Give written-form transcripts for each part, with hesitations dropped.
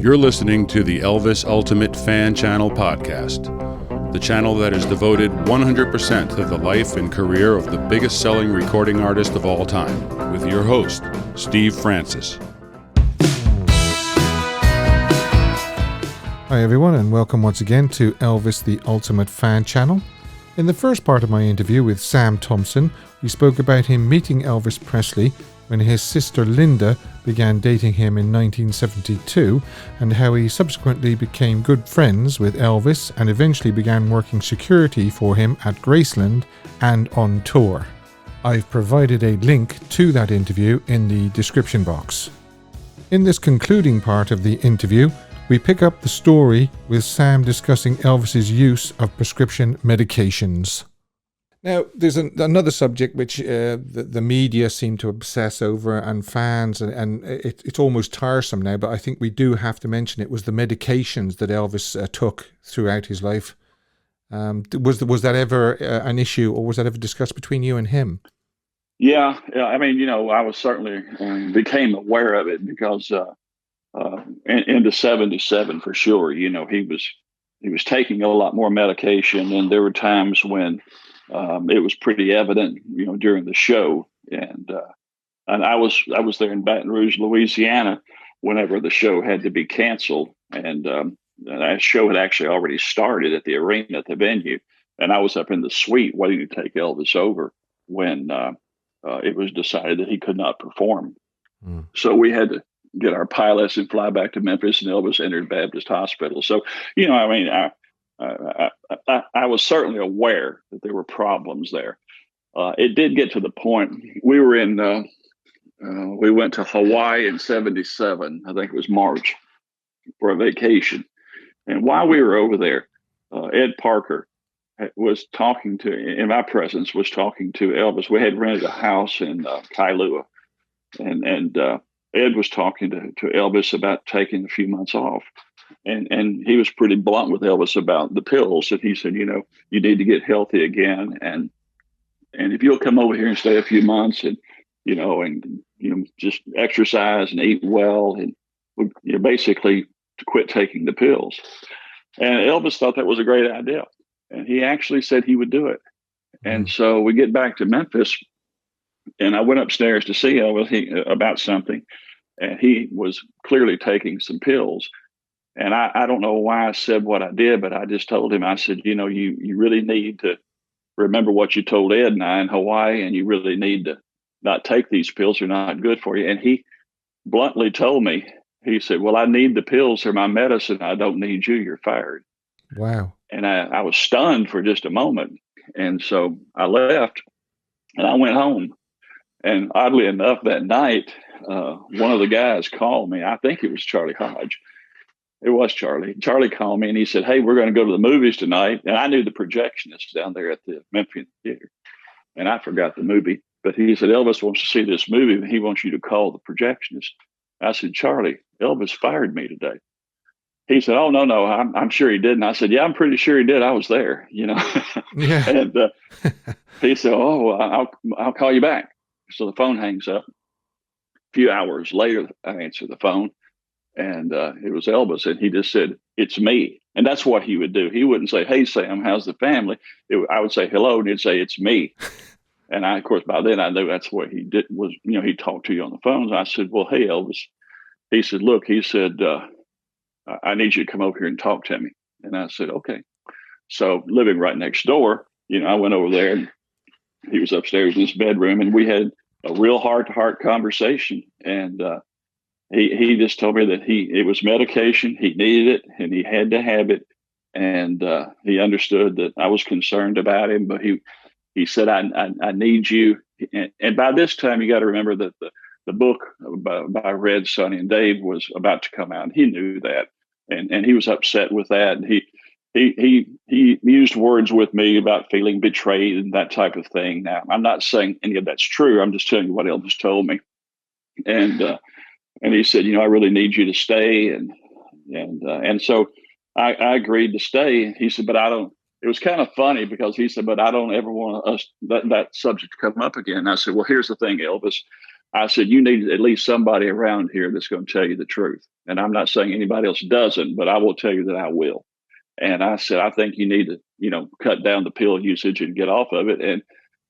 You're listening to the Elvis Ultimate Fan Channel podcast, the channel that is devoted 100% to the life and career of the biggest selling recording artist of all time, with your host, Steve Francis. Hi everyone, and welcome once again to Elvis the Ultimate Fan Channel. In the first part of my interview with Sam Thompson, we spoke about him meeting Elvis Presley when his sister Linda began dating him in 1972, and how he subsequently became good friends with Elvis and eventually began working security for him at Graceland and on tour. I've provided a link to that interview in the description box. In this concluding part of the interview, we pick up the story with Sam discussing Elvis's use of prescription medications. Now, there's another subject which the media seem to obsess over, and fans, and it's almost tiresome now, but I think we do have to mention it, was the medications that Elvis took throughout his life. Was that ever an issue, or was that ever discussed between you and him? Yeah. I mean, I was certainly became aware of it because into 77 for sure. He was taking a lot more medication, and there were times when it was pretty evident, during the show, and I was there in Baton Rouge, Louisiana, whenever the show had to be canceled, and that show had actually already started at the arena, at the venue, and I was up in the suite waiting to take Elvis over when it was decided that he could not perform. So we had to get our pilots and fly back to Memphis, and Elvis entered Baptist Hospital. So, I was certainly aware that there were problems there. It did get to the point we were in. We went to Hawaii in '77. I think it was March, for a vacation. And while we were over there, Ed Parker was talking in my presence, was talking to Elvis. We had rented a house in Kailua, and Ed was talking to Elvis about taking a few months off. And he was pretty blunt with Elvis about the pills. And he said, you need to get healthy again. And if you'll come over here and stay a few months and just exercise and eat well, and basically to quit taking the pills. And Elvis thought that was a great idea. And he actually said he would do it. And so we get back to Memphis, and I went upstairs to see Elvis about something. And he was clearly taking some pills. And I don't know why I said what I did, but I just told him, I said, you really need to remember what you told Ed and I in Hawaii, and you really need to not take these pills. They're not good for you. And he bluntly told me, he said, well, I need the pills. They're my medicine. I don't need you. You're fired. Wow. And I was stunned for just a moment. And so I left and I went home. And oddly enough, that night, one of the guys called me. I think it was Charlie Hodge. It was Charlie. Charlie called me and he said, hey, we're going to go to the movies tonight. And I knew the projectionist down there at the Memphis Theater. And I forgot the movie. But he said, Elvis wants to see this movie, and he wants you to call the projectionist. I said, Charlie, Elvis fired me today. He said, oh, no, I'm sure he didn't. I said, yeah, I'm pretty sure he did. I was there, Yeah. And he said, oh, I'll call you back. So the phone hangs up. A few hours later, I answer the phone. And it was Elvis, and he just said, it's me. And that's what he would do. He wouldn't say, hey, Sam, how's the family? I would say, hello, and he'd say, it's me. And of course, by then I knew that's what he did was, he talked to you on the phone. And I said, well, hey, Elvis. He said, look, I need you to come over here and talk to me. And I said, okay. So living right next door, I went over there, and he was upstairs in his bedroom, and we had a real heart-to-heart conversation. And he just told me that it was medication. He needed it, and he had to have it. And he understood that I was concerned about him, but he said, I need you. And by this time, you got to remember that the book by Red, Sonny, and Dave was about to come out, and he knew that. And he was upset with that. And he used words with me about feeling betrayed and that type of thing. Now, I'm not saying any of that's true. I'm just telling you what Elvis told me. And he said, I really need you to stay. And so I agreed to stay. He said, but I don't. It was kind of funny because he said, but I don't ever want us that subject to come up again. And I said, well, here's the thing, Elvis. I said, you need at least somebody around here that's going to tell you the truth. And I'm not saying anybody else doesn't, but I will tell you that I will. And I said, I think you need to, cut down the pill usage and get off of it. And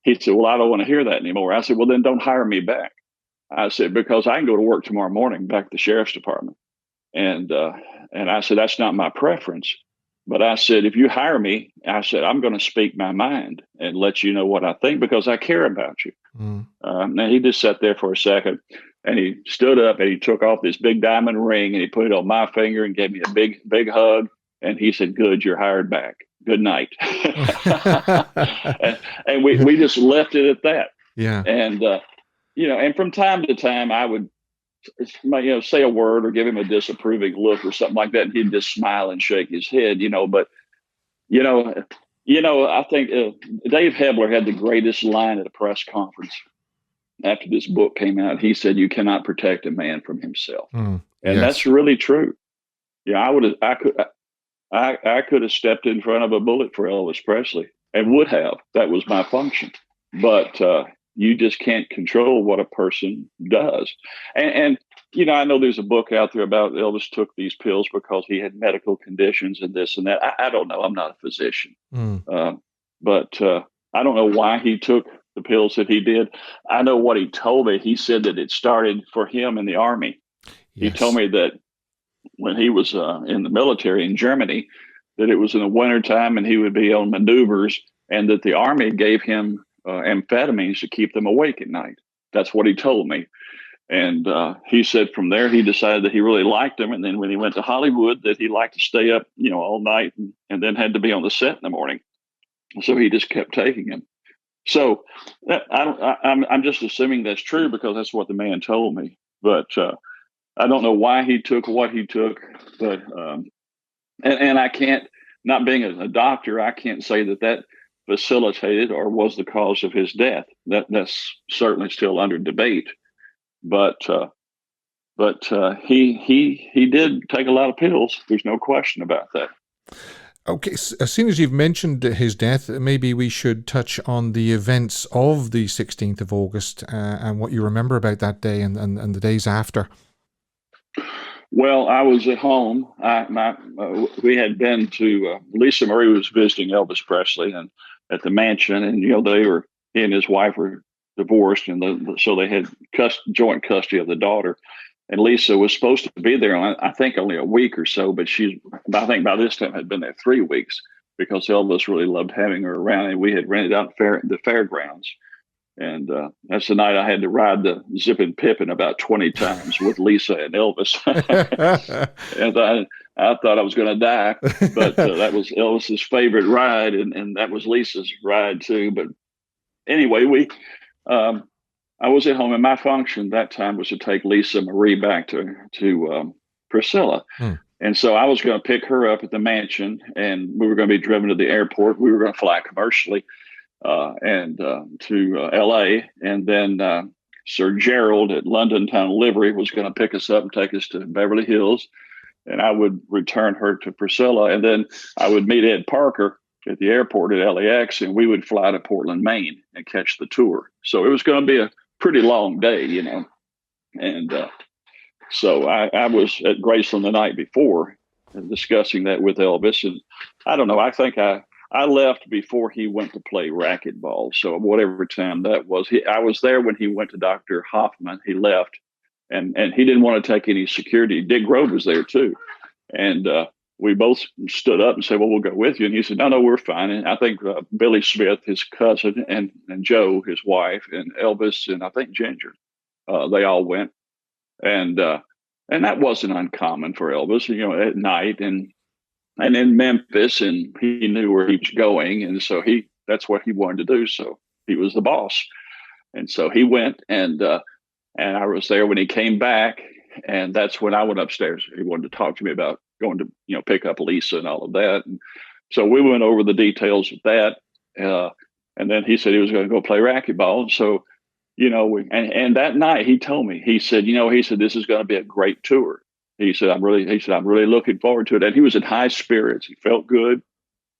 he said, well, I don't want to hear that anymore. I said, well, then don't hire me back. I said, because I can go to work tomorrow morning back at the sheriff's department. And I said, that's not my preference. But I said, if you hire me, I said, I'm going to speak my mind and let you know what I think because I care about you. Now, he just sat there for a second and he stood up and he took off this big diamond ring and he put it on my finger and gave me a big, big hug. And he said, good, you're hired back. Good night. and we just left it at that. Yeah. And, and from time to time, I would, say a word or give him a disapproving look or something like that. And he'd just smile and shake his head, but, I think Dave Hebler had the greatest line at a press conference after this book came out. He said, you cannot protect a man from himself. And that's really true. I could have stepped in front of a bullet for Elvis Presley and would have. That was my function. But you just can't control what a person does. And I know there's a book out there about Elvis took these pills because he had medical conditions and this and that. I don't know. I'm not a physician. But I don't know why he took the pills that he did. I know what he told me. He said that it started for him in the Army. Yes. He told me that when he was in the military in Germany, that it was in the wintertime and he would be on maneuvers and that the Army gave him amphetamines to keep them awake at night. That's what he told me. And he said from there, he decided that he really liked them. And then when he went to Hollywood, that he liked to stay up, all night and then had to be on the set in the morning. So he just kept taking them. So I'm just assuming that's true because that's what the man told me. But I don't know why he took what he took. But and I can't, not being a doctor, I can't say that facilitated or was the cause of his death. That's certainly still under debate. But he did take a lot of pills. There's no question about that. Okay, so as soon as you've mentioned his death, maybe we should touch on the events of the 16th of August and what you remember about that day and the days after. Well, I was at home. We had been to Lisa Marie was visiting Elvis Presley and at the mansion, and he and his wife were divorced, and so they had joint custody of the daughter. And Lisa was supposed to be there, I think, only a week or so, but I think by this time had been there 3 weeks because Elvis really loved having her around, and we had rented out the fairgrounds. And that's the night I had to ride the Zip and Pippin about 20 times with Lisa and Elvis. And I thought I was going to die, but that was Elvis's favorite ride, and that was Lisa's ride too. But anyway, I was at home, and my function that time was to take Lisa Marie back to Priscilla. And so I was going to pick her up at the mansion, and we were going to be driven to the airport. We were going to fly commercially and to L.A. And then Sir Gerald at London Town Livery was going to pick us up and take us to Beverly Hills. And I would return her to Priscilla. And then I would meet Ed Parker at the airport at LAX, and we would fly to Portland, Maine and catch the tour. So it was going to be a pretty long day, And so I was at Graceland the night before discussing that with Elvis. And I don't know, I think I left before he went to play racquetball. So whatever time that was, I was there when he went to Dr. Hoffman. He left, and he didn't want to take any security. Dick Grove was there too. And we both stood up and said, well, we'll go with you. And he said, no, we're fine. And I think Billy Smith, his cousin, and Joe, his wife, and Elvis, and I think Ginger, they all went. And that wasn't uncommon for Elvis, at night and in Memphis, and he knew where he was going. And so that's what he wanted to do. So he was the boss. And so he went, and I was there when he came back. And that's when I went upstairs. He wanted to talk to me about going to, pick up Lisa and all of that. And so we went over the details of that. And then he said he was going to go play racquetball. And so, and that night he told me, he said, this is going to be a great tour. He said, I'm really looking forward to it. And he was in high spirits. He felt good,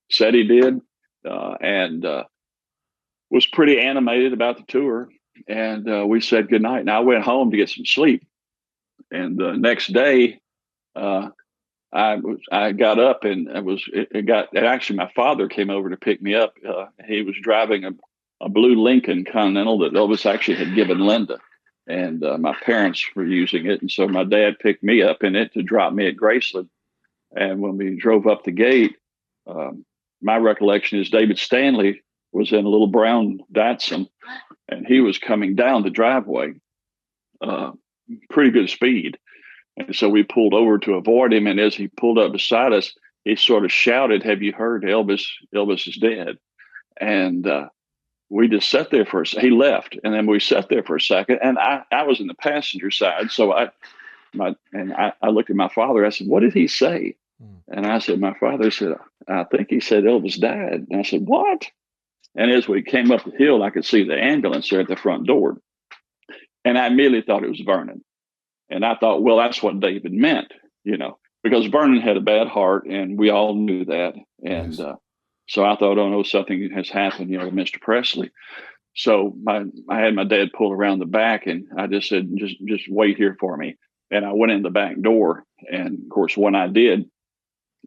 said he did, and was pretty animated about the tour. And we said goodnight. And I went home to get some sleep. And the next day, uh, I got up and actually my father came over to pick me up. He was driving a blue Lincoln Continental that Elvis actually had given Linda, and my parents were using it. And so my dad picked me up in it to drop me at Graceland. And when we drove up the gate, my recollection is David Stanley was in a little brown Datsun, and he was coming down the driveway, pretty good speed. And so we pulled over to avoid him. And as he pulled up beside us, he sort of shouted, "Have you heard Elvis? Elvis is dead." And we just sat there for a second. He left. And then we sat there for a second. And I was in the passenger side. So I looked at my father. I said, "What did he say?" And I said, my father said, "I think he said Elvis died." And I said, "What?" And as we came up the hill, I could see the ambulance there at the front door. And I immediately thought it was Vernon. And I thought, well, that's what David meant, because Vernon had a bad heart, and we all knew that. And Yes. So I thought, oh no, something has happened, to Mr. Presley. So I had my dad pull around the back, and I just said, just wait here for me. And I went in the back door, and of course, when I did,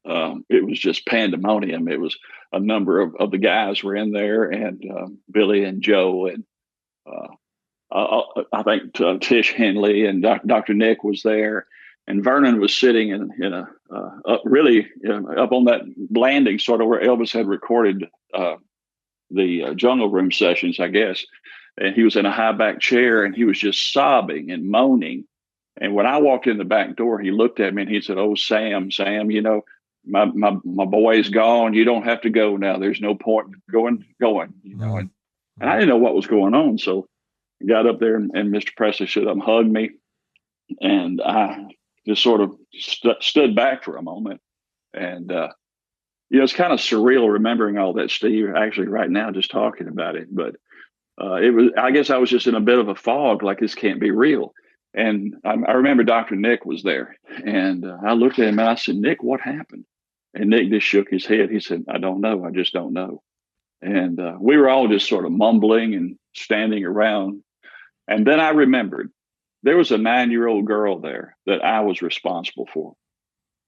it was just pandemonium. It was a number of the guys were in there, and Billy and Joe, and I think Tish Henley and Dr. Nick was there, and Vernon was sitting in a really up on that landing, sort of where Elvis had recorded the Jungle Room sessions, I guess. And he was in a high back chair, and he was just sobbing and moaning. And when I walked in the back door, he looked at me and he said, "Oh, Sam, my boy's gone. You don't have to go now. There's no point going. And I didn't know what was going on, so I got up there, and Mr. Presley stood up and hugged me, and I just sort of stood back for a moment. And it's kind of surreal remembering all that, Steve. Actually, right now, just talking about it, but it was. I guess I was just in a bit of a fog, like this can't be real. And I remember Dr. Nick was there, and I looked at him and I said, "Nick, what happened?" And Nick just shook his head. He said, "I don't know. I just don't know." And we were all just sort of mumbling and standing around. And then I remembered there was a 9-year-old girl there that I was responsible for.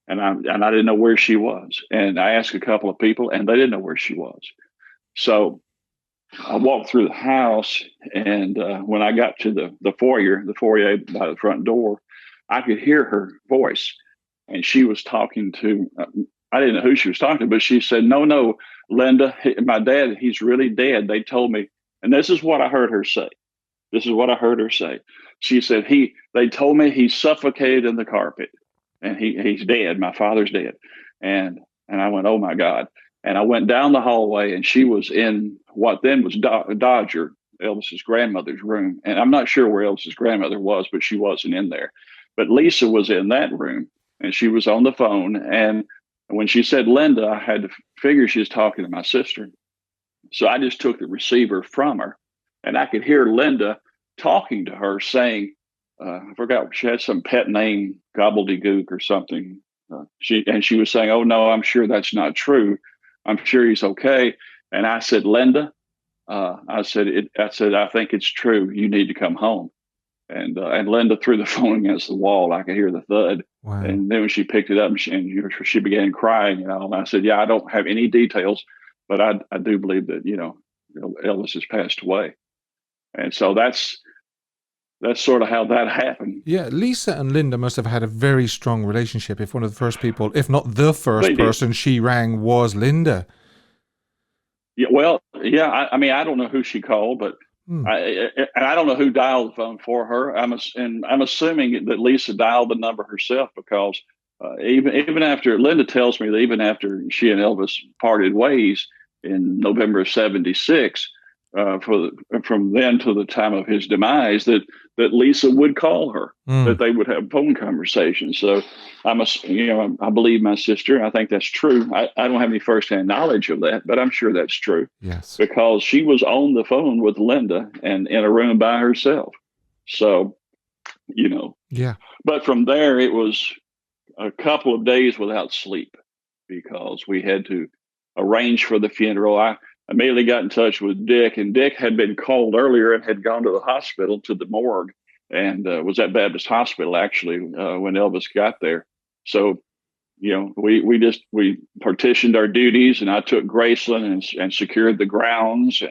And I didn't know where she was. And I asked a couple of people, and they didn't know where she was. So I walked through the house, and when I got to the foyer by the front door, I could hear her voice. And she was talking to, I didn't know who she was talking to, but she said, no, Linda, my dad, he's really dead. They told me, and this is what I heard her say. She said, they told me he suffocated in the carpet, and he's dead. My father's dead. And I went, oh my God. And I went down the hallway, and she was in what then was Dodger, Elvis's grandmother's room. And I'm not sure where Elvis's grandmother was, but she wasn't in there. But Lisa was in that room, and she was on the phone. And when she said Linda, I had to figure she was talking to my sister. So I just took the receiver from her, and I could hear Linda talking to her saying, I forgot, she had some pet name, Gobbledygook or something. She was saying, "Oh no, I'm sure that's not true. I'm sure he's okay." And I said, "Linda," I said, "I think it's true. You need to come home." And Linda threw the phone against the wall. I could hear the thud. Wow. And then when she picked it up, and she began crying. And I said, "Yeah, I don't have any details, but I do believe that Elvis has passed away." And so that's sort of how that happened. Yeah, Lisa and Linda must have had a very strong relationship if one of the first people, if not the first person she rang was Linda. Yeah, well, yeah, I mean, I don't know who she called, but I don't know who dialed the phone for her. I'm assuming that Lisa dialed the number herself, because even after, Linda tells me that even after she and Elvis parted ways in November of '76, from then to the time of his demise, that Lisa would call her, that they would have phone conversations. So I believe my sister. I think that's true. I don't have any firsthand knowledge of that, but I'm sure that's true. Yes, because she was on the phone with Linda and in a room by herself. So, yeah. But from there, it was a couple of days without sleep, because we had to arrange for the funeral. immediately got in touch with Dick, and Dick had been called earlier and had gone to the hospital, to the morgue, and was at Baptist Hospital actually when Elvis got there. So, we partitioned our duties, and I took Graceland and secured the grounds,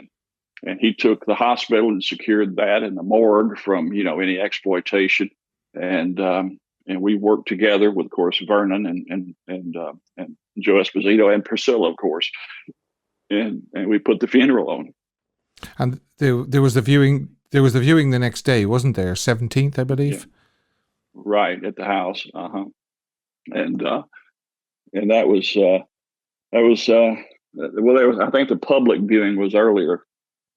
and he took the hospital and secured that and the morgue from any exploitation, and we worked together with, of course, Vernon and Joe Esposito and Priscilla, of course, and we put the funeral on. And there was the viewing. There was the viewing the next day, wasn't there? 17th, I believe. Yeah. Right, at the house. And that was I think the public viewing was earlier,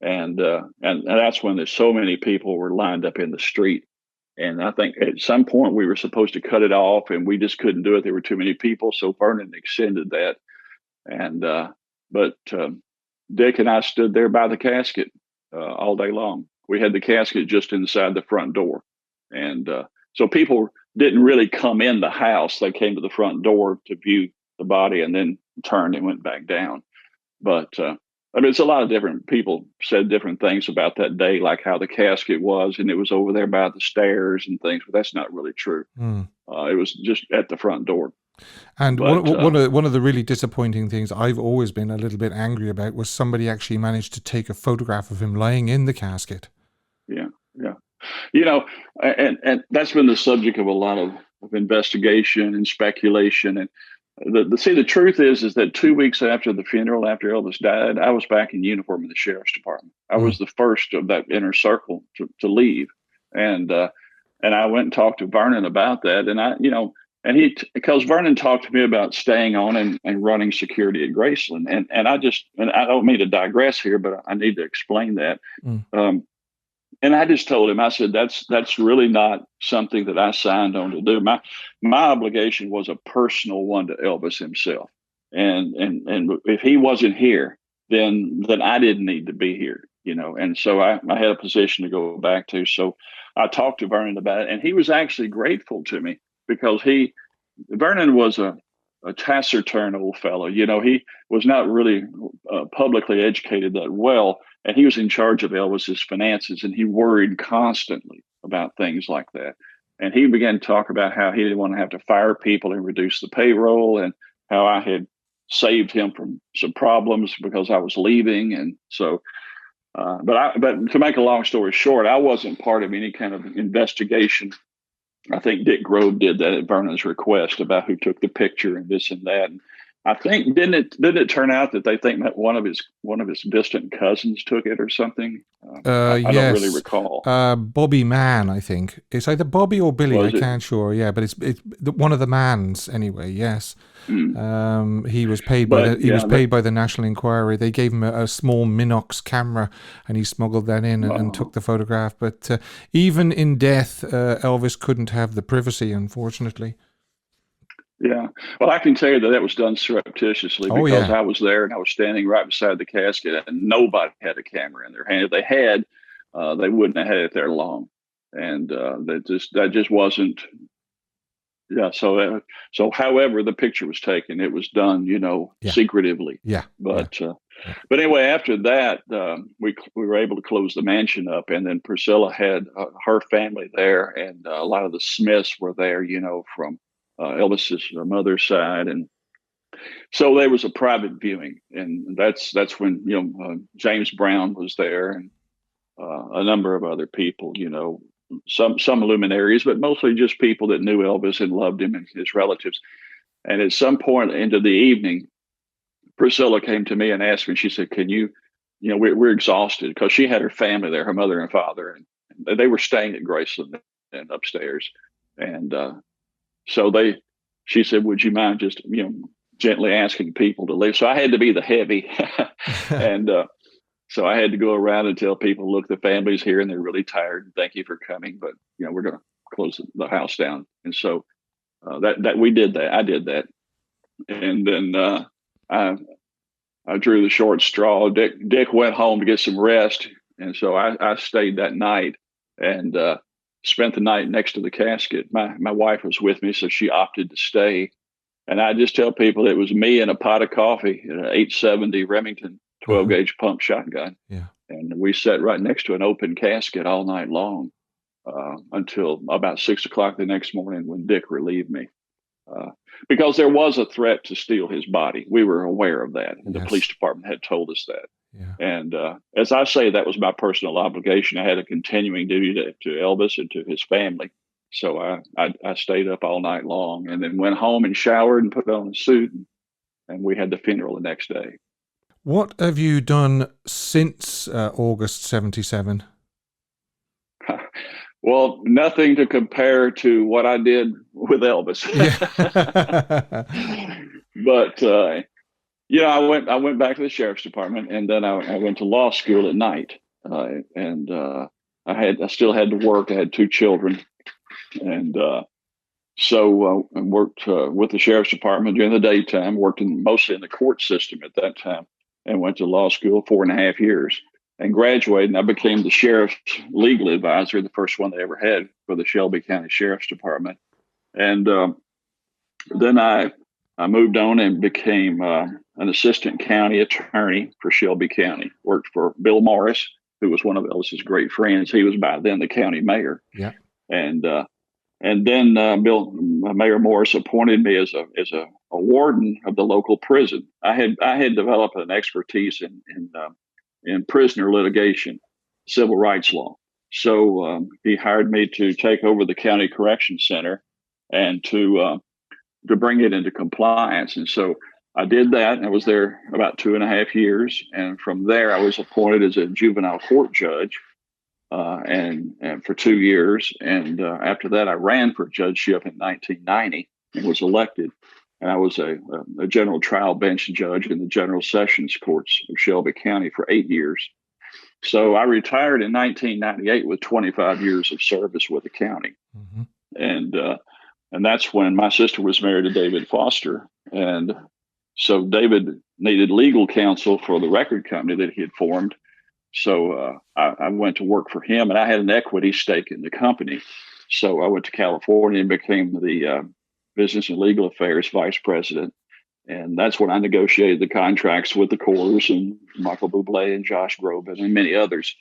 and that's when there's so many people were lined up in the street. And I think at some point we were supposed to cut it off, and we just couldn't do it. There were too many people, so Vernon extended that. And but Dick and I stood there by the casket all day long. We had the casket just inside the front door, and so people didn't really come in the house. They came to the front door to view the body, and then turned and went back down. But it's a lot of different people said different things about that day, like how the casket was, and it was over there by the stairs and things. But that's not really true. It was just at the front door. And one of the really disappointing things I've always been a little bit angry about was somebody actually managed to take a photograph of him lying in the casket. Yeah. And that's been the subject of a lot of investigation and speculation. And the truth is that 2 weeks after the funeral, after Elvis died, I was back in uniform in the sheriff's department. I was the first of that inner circle to leave, and I went and talked to Vernon about that, and because Vernon talked to me about staying on and running security at Graceland, and I don't mean to digress here, but I need to explain that. And I just told him, I said, that's really not something that I signed on to do. My obligation was a personal one to Elvis himself. And if he wasn't here, then I didn't need to be here, and so I had a position to go back to. So I talked to Vernon about it, and he was actually grateful to me, because Vernon was a taciturn old fellow. He was not really publicly educated that well, and he was in charge of Elvis's finances, and he worried constantly about things like that. And he began to talk about how he didn't want to have to fire people and reduce the payroll, and how I had saved him from some problems because I was leaving. And so, but to make a long story short, I wasn't part of any kind of investigation. I think Dick Grove did that at Vernon's request, about who took the picture and this and that. And I think didn't it turn out that they think that one of his distant cousins took it or something? I don't really recall. Bobby Mann, I think it's either Bobby or Billy. I can't sure. Yeah, but it's one of the Manns anyway. Yes. He was paid by the National Enquiry. They gave him a small Minox camera, and he smuggled that in and took the photograph. But even in death, Elvis couldn't have the privacy, unfortunately. Yeah. Well, I can tell you that was done surreptitiously, because I was there and I was standing right beside the casket, and nobody had a camera in their hand. If they had, they wouldn't have had it there long. And that just wasn't. Yeah. So however the picture was taken, it was done, secretively. Yeah. But anyway, after that, we were able to close the mansion up, and then Priscilla had her family there, and a lot of the Smiths were there, from Elvis's mother's side, and so there was a private viewing, and that's when James Brown was there, and a number of other people, some luminaries, but mostly just people that knew Elvis and loved him, and his relatives. And at some point into the evening, Priscilla came to me and asked me, she said, "Can you, we're exhausted," because she had her family there, her mother and father, and they were staying at Graceland and upstairs, and so she said, "Would you mind just, gently asking people to leave?" So I had to be the heavy. And so I had to go around and tell people, "Look, the family's here and they're really tired. Thank you for coming, but, we're going to close the house down." And so that we did that. I did that. And then I drew the short straw. Dick went home to get some rest. And so I stayed that night and spent the night next to the casket. My wife was with me, so she opted to stay. And I just tell people it was me and a pot of coffee at 870 Remington 12 gauge pump shotgun. Yeah. And we sat right next to an open casket all night long until about 6 o'clock the next morning when Dick relieved me. Because there was a threat to steal his body. We were aware of that. And the police department had told us that. Yeah. And as I say, that was my personal obligation. I had a continuing duty to Elvis and to his family. So I stayed up all night long and then went home and showered and put on a suit. And we had the funeral the next day. What have you done since August 77? Well, nothing to compare to what I did with Elvis. Yeah. But I went back to the sheriff's department, and then I went to law school at night, and I still had to work. I had 2 children, and so I worked with the sheriff's department during the daytime. Worked mostly in the court system at that time, and went to law school 4.5 years. And graduated, and I became the sheriff's legal advisor, the first one they ever had for the Shelby County Sheriff's Department. And then I moved on and became an assistant county attorney for Shelby County. Worked for Bill Morris, who was one of Elvis's great friends. He was by then the county mayor. Yeah. And then Mayor Morris appointed me as a warden of the local prison. I had developed an expertise in prisoner litigation, civil rights law. So he hired me to take over the county correction center and to bring it into compliance. And so I did that, and I was there about 2.5 years. And from there, I was appointed as a juvenile court judge, and for 2 years. And after that, I ran for judgeship in 1990 and was elected. And I was a general trial bench judge in the general sessions courts of Shelby County for 8 years. So I retired in 1998 with 25 years of service with the county. Mm-hmm. And that's when my sister was married to David Foster. And so David needed legal counsel for the record company that he had formed. So I went to work for him, and I had an equity stake in the company. So I went to California and became the Business and Legal Affairs Vice President. And that's when I negotiated the contracts with the Coors and Michael Bublé and Josh Groban and many others.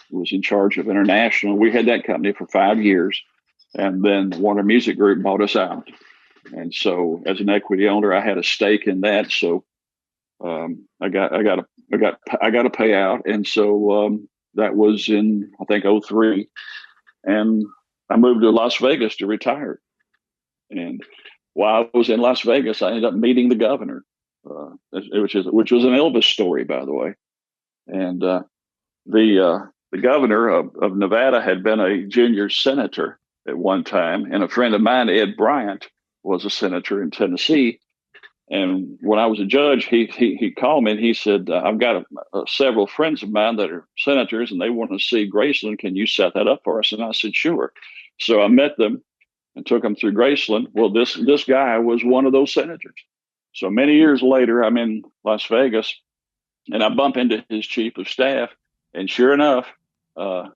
Who was in charge of international. We had that company for 5 years. And then Warner Music Group bought us out. And so as an equity owner, I had a stake in that. So I got a payout. And so that was in, I think, 2003. And I moved to Las Vegas to retire. And while I was in Las Vegas, I ended up meeting the governor, which was an Elvis story, by the way. And the governor of Nevada had been a junior senator at one time, and a friend of mine, Ed Bryant, was a senator in Tennessee. And when I was a judge, he called me and he said, "I've got several friends of mine that are senators, and they want to see Graceland. Can you set that up for us?" And I said, "Sure." So I met them and took them through Graceland. Well, this guy was one of those senators. So many years later, I'm in Las Vegas, and I bump into his chief of staff, and sure enough,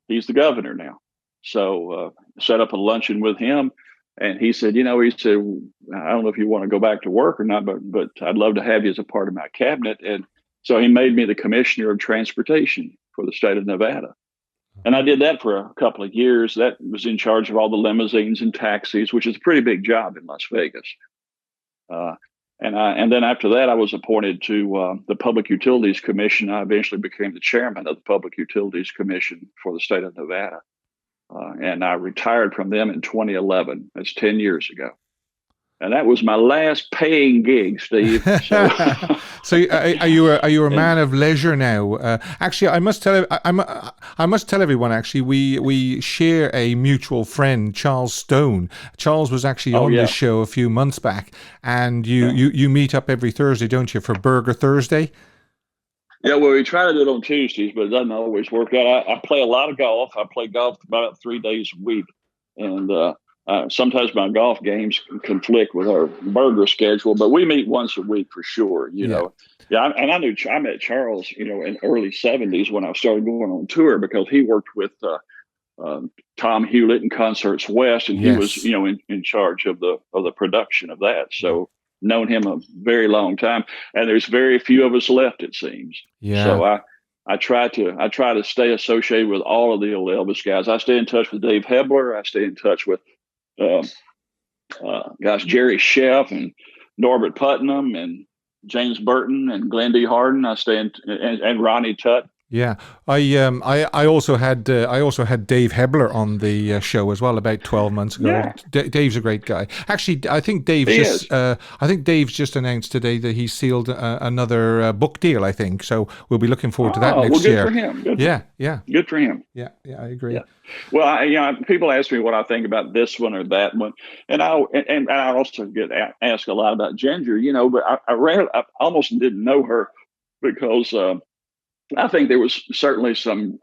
he's the governor now. So set up a luncheon with him, and he said, I don't know if you want to go back to work or not, but I'd love to have you as a part of my cabinet. And so he made me the commissioner of transportation for the state of Nevada. And I did that for a couple of years. That was in charge of all the limousines and taxis, which is a pretty big job in Las Vegas. And then after that, I was appointed to the Public Utilities Commission. I eventually became the chairman of the Public Utilities Commission for the state of Nevada. And I retired from them in 2011. That's 10 years ago. And that was my last paying gig, Steve. So are you a man of leisure now? Actually, I must tell everyone. Actually, we share a mutual friend, Charles Stone. Charles was actually on this show a few months back, and you meet up every Thursday, don't you, for Burger Thursday? Yeah, well, we try to do it on Tuesdays, but it doesn't always work out. I play a lot of golf. I play golf about 3 days a week, and sometimes my golf games conflict with our burger schedule, but we meet once a week for sure. You know, and I met Charles, in early '70s when I started going on tour because he worked with Tom Hewlett and Concerts West, and he was, in charge of the production of that. So known him a very long time, and there's very few of us left, it seems. Yeah. So I try to stay associated with all of the old Elvis guys. I stay in touch with Dave Hebler. I stay in touch with guys Jerry Sheff and Norbert Putnam and James Burton and Glenn D. Harden. I stay in and Ronnie Tutt. Yeah, I also had Dave Hebler on the show as well about 12 months ago. Yeah. Dave's a great guy. Actually, I think Dave's just announced today that he sealed another book deal. I think so. We'll be looking forward to that next year. Good for him. Good for him. Yeah, I agree. Yeah. Well, people ask me what I think about this one or that one, and I also get asked a lot about Ginger. But I almost didn't know her because. I think there was certainly some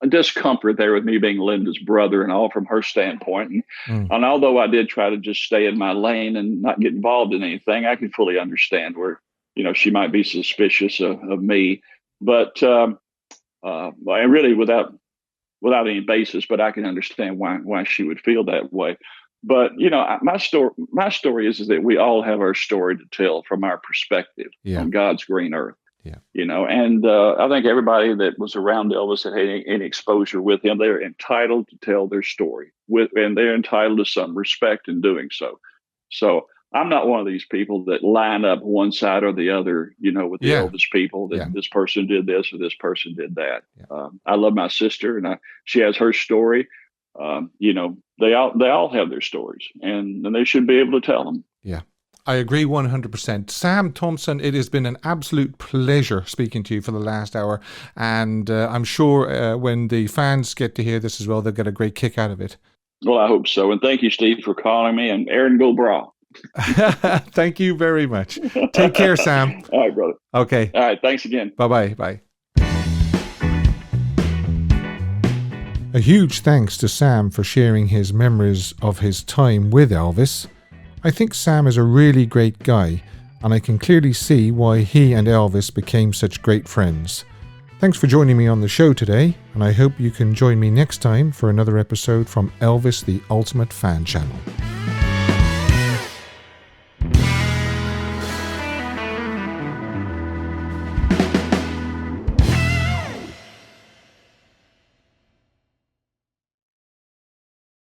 discomfort there with me being Linda's brother and all from her standpoint. And although I did try to just stay in my lane and not get involved in anything, I can fully understand where, she might be suspicious of me. But really without any basis, but I can understand why she would feel that way. But, my story is that we all have our story to tell from our perspective on God's green earth. Yeah. And I think everybody that was around Elvis that had any exposure with him, they're entitled to tell their story and they're entitled to some respect in doing so. So I'm not one of these people that line up one side or the other, with the Elvis people that this person did this or this person did that. Yeah. I love my sister and she has her story. They all have their stories and they should be able to tell them. Yeah. I agree 100%. Sam Thompson, it has been an absolute pleasure speaking to you for the last hour. And I'm sure when the fans get to hear this as well, they'll get a great kick out of it. Well, I hope so. And thank you, Steve, for calling me. And Aaron Go Bra. Thank you very much. Take care, Sam. All right, brother. Okay. All right. Thanks again. Bye-bye. Bye. A huge thanks to Sam for sharing his memories of his time with Elvis. I think Sam is a really great guy, and I can clearly see why he and Elvis became such great friends. Thanks for joining me on the show today, and I hope you can join me next time for another episode from Elvis the Ultimate Fan Channel.